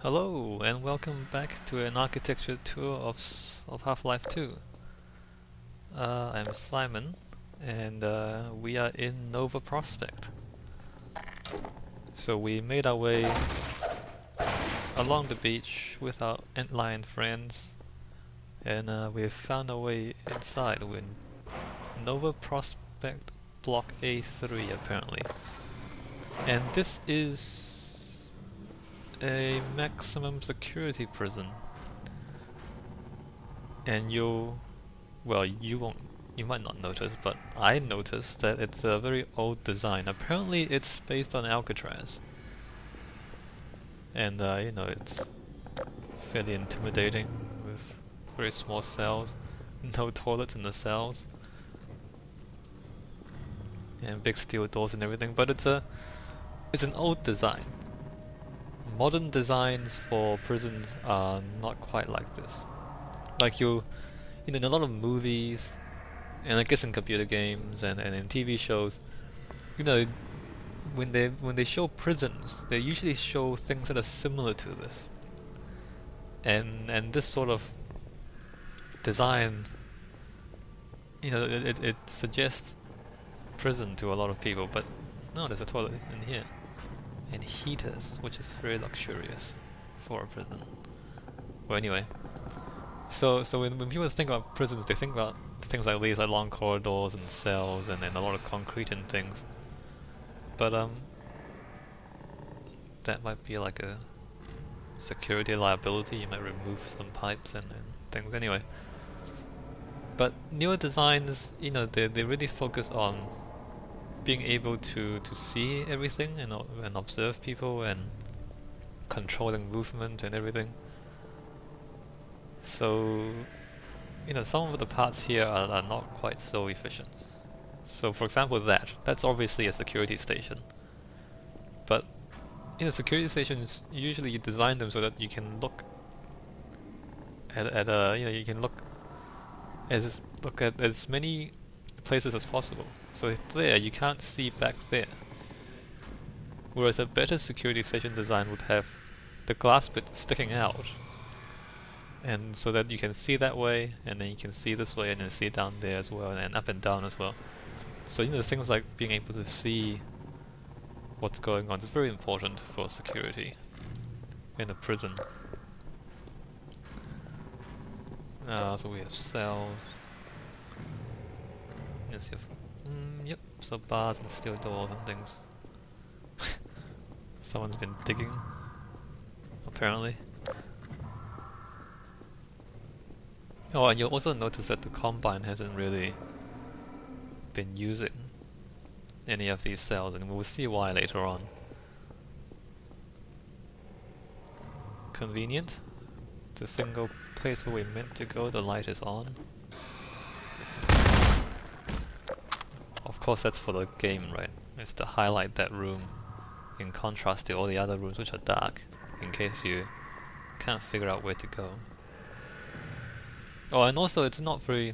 Hello and welcome back to an architecture tour of Half-Life 2. I'm Simon and we are in Nova Prospekt. So we made our way along the beach with our antlion friends and we've found our way inside. We're in Nova Prospekt Block A3 apparently. And this is a maximum security prison, and you might not notice, but I noticed that it's a very old design. Apparently it's based on Alcatraz, and it's fairly intimidating with very small cells, no toilets in the cells, and big steel doors and everything, but it's an old design. Modern designs for prisons are not quite like this. Like in a lot of movies, and I guess in computer games and in TV shows, when they show prisons, they usually show things that are similar to this. And this sort of design, it suggests prison to a lot of people, but no, there's a toilet in here. And heaters, which is very luxurious for a prison. Well, anyway, so when people think about prisons, they think about things like these, like long corridors and cells and a lot of concrete and things. But that might be like a security liability. You might remove some pipes and things. Anyway, but newer designs, they really focus on being able to see everything and observe people and controlling movement and everything. So, some of the parts here are not quite so efficient. So for example that's obviously a security station. But, security stations, usually you design them so that you can look you can look at as many places as possible. So there, you can't see back there. Whereas a better security station design would have the glass bit sticking out, and so that you can see that way, and then you can see this way, and then see down there as well, and up and down as well. So things like being able to see what's going on is very important for security in a prison. So we have cells. Yes, yep, so bars and steel doors and things. Someone's been digging, apparently. Oh, and you'll also notice that the Combine hasn't really been using any of these cells, and we'll see why later on. Convenient. The single place where we meant to go, the light is on. Of course that's for the game, right? It's to highlight that room in contrast to all the other rooms which are dark, in case you can't figure out where to go. Oh, and also it's not very...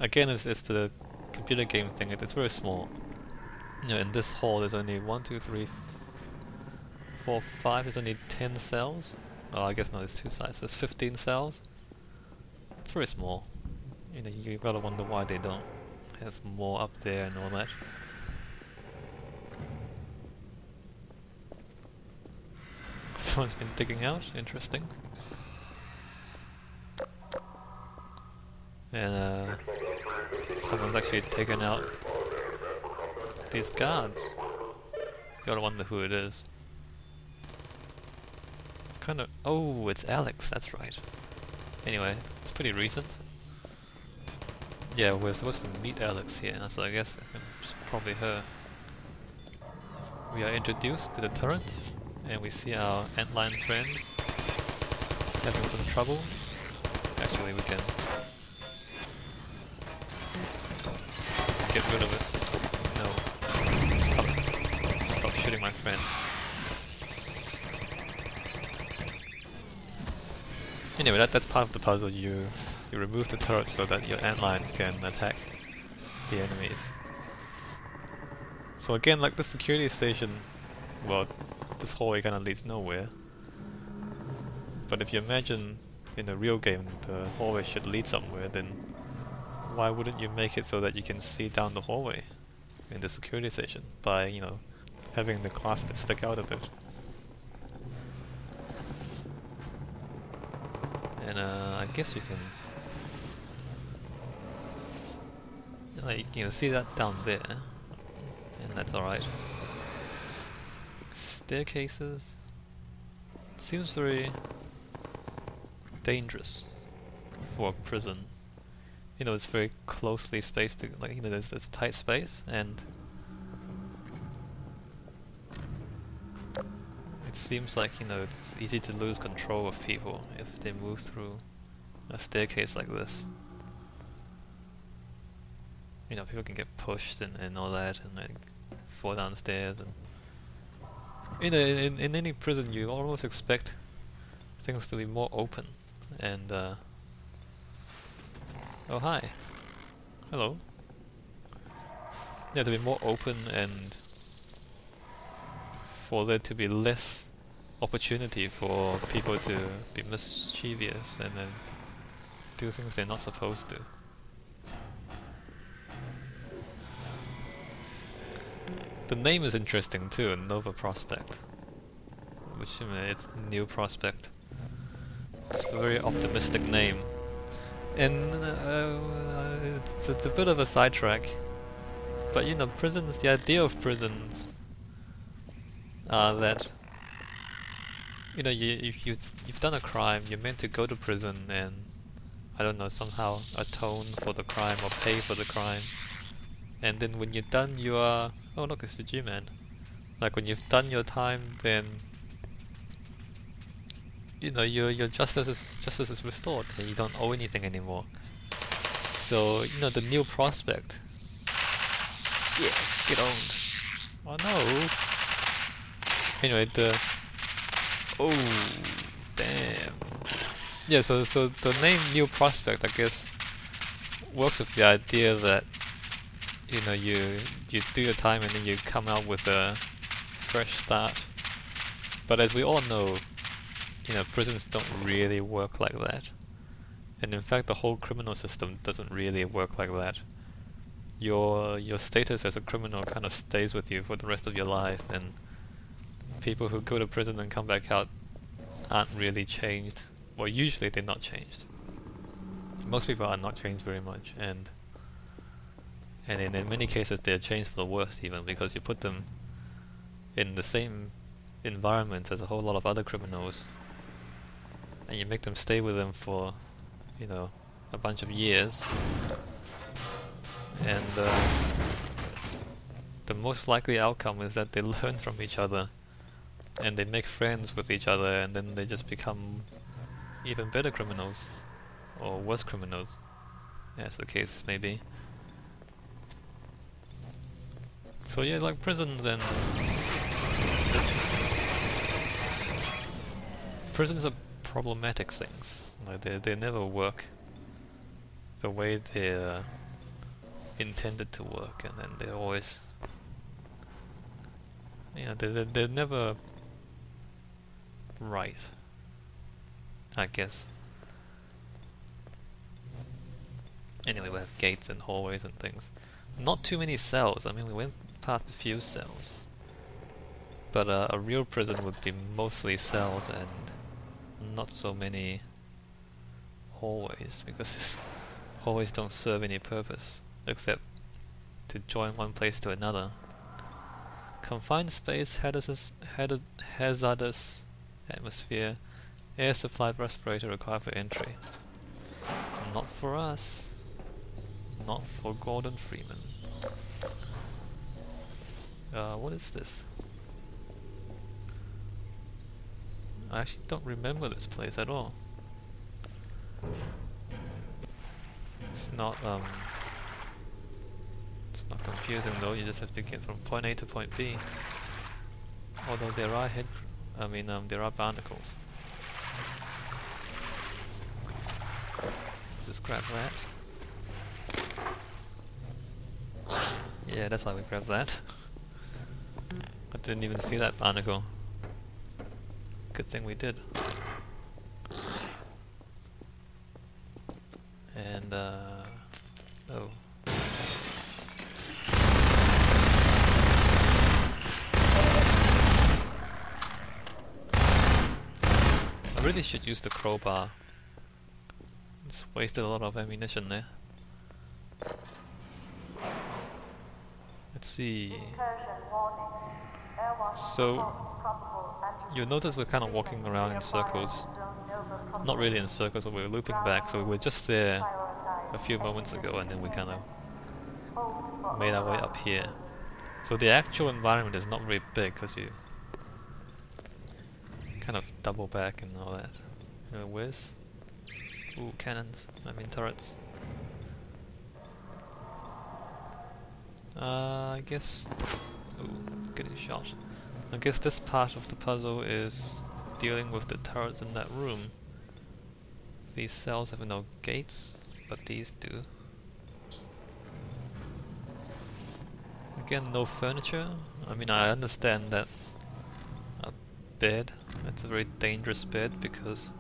Again, it's the computer game thing, it's very small. In this hall there's only 1, 2, 3, 4, 5, there's only 10 cells. Oh, I guess no, there's 2 sides, there's 15 cells. It's very small. You gotta wonder why they don't have more up there and all that. Someone's been digging out, interesting. And someone's actually taken out these guards. You gotta wonder who it is. It's kind of... Oh, it's Alex, that's right. Anyway, it's pretty recent. Yeah, we're supposed to meet Alex here, so I guess it's probably her. We are introduced to the turret, and we see our antlion friends having some trouble. Actually, we can get rid of it. No. Stop shooting my friends. Anyway, that's part of the puzzle. You remove the turret so that your antlions can attack the enemies. So again, like the security station, well, this hallway kind of leads nowhere. But if you imagine in a real game the hallway should lead somewhere, then why wouldn't you make it so that you can see down the hallway in the security station by, you know, having the glass bit stick out a bit? And I guess you can, like, you know, see that down there, and that's alright. Staircases seems very dangerous for a prison. You know, it's very closely spaced, like, you know, there's a tight space, and it seems like, you know, it's easy to lose control of people if they move through a staircase like this. You know, people can get pushed and all that, and like fall downstairs, and you know, in any prison you almost expect things to be more open, and oh hi, hello. Yeah, to be more open and for there to be less opportunity for people to be mischievous and then do things they're not supposed to. The name is interesting too, Nova Prospekt, which, I mean, it's New Prospect. It's a very optimistic name, and it's a bit of a sidetrack. But you know, prisons. The idea of prisons are that, you know, you've done a crime, you're meant to go to prison and, I don't know, somehow atone for the crime or pay for the crime. And then when you're done, you are... Oh look, it's the G-Man. Like when you've done your time, then, you know, your justice is restored and you don't owe anything anymore. So, you know, the New Prospect. Yeah, get owned. Oh no! Anyway, the... Oh, damn. Yeah, so the name New Prospect, I guess, works with the idea that, you know, you do your time and then you come out with a fresh start. But as we all know, you know, prisons don't really work like that. And in fact, the whole criminal system doesn't really work like that. Your status as a criminal kind of stays with you for the rest of your life, and people who go to prison and come back out aren't really changed. Well, usually they're not changed. Most people are not changed very much, and in many cases they're changed for the worse even, because you put them in the same environment as a whole lot of other criminals and you make them stay with them for, you know, a bunch of years, and the most likely outcome is that they learn from each other and they make friends with each other, and then they just become even better criminals or worse criminals, as the case may be. So yeah, like prisons, and prisons are problematic things. Like they never work the way they're intended to work, and then they're always, you know, they're never right, I guess. Anyway, we have gates and hallways and things. Not too many cells. I mean, we went past a few cells, but a real prison would be mostly cells and not so many hallways, because hallways don't serve any purpose except to join one place to another. Confined space, hazardous atmosphere, air supply respirator required for entry. Not for us. Not for Gordon Freeman. What is this? I actually don't remember this place at all. It's not confusing though. You just have to get from point A to point B. Although there are there are barnacles. Just grab that. Yeah, that's why we grabbed that. I didn't even see that barnacle. Good thing we did. and oh. I really should use the crowbar. It's wasted a lot of ammunition there. Let's see. So you'll notice we're kind of walking around in circles. Not really in circles, but we're looping back, so we were just there a few moments ago and then we kind of made our way up here. So the actual environment is not very big because you kind of double back and all that. Where's... Ooh, cannons. I mean turrets. I guess... Ooh, getting shot. I guess this part of the puzzle is dealing with the turrets in that room. These cells have no gates, but these do. Again, no furniture. I mean, I understand that a bed, it's a very dangerous bed because...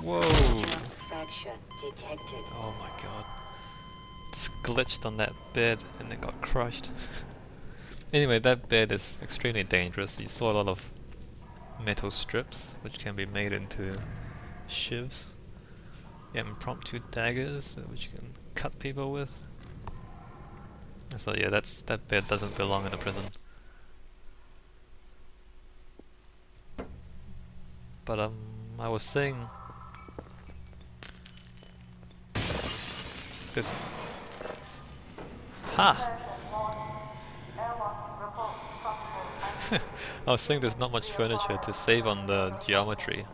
Whoa! Fracture detected. Oh my god. It's glitched on that bed and it got crushed. Anyway, that bed is extremely dangerous. You saw a lot of metal strips which can be made into shivs. Impromptu daggers which you can cut people with. So yeah, that bed doesn't belong in a prison. But I was saying this. Ha! I was saying there's not much furniture to save on the geometry.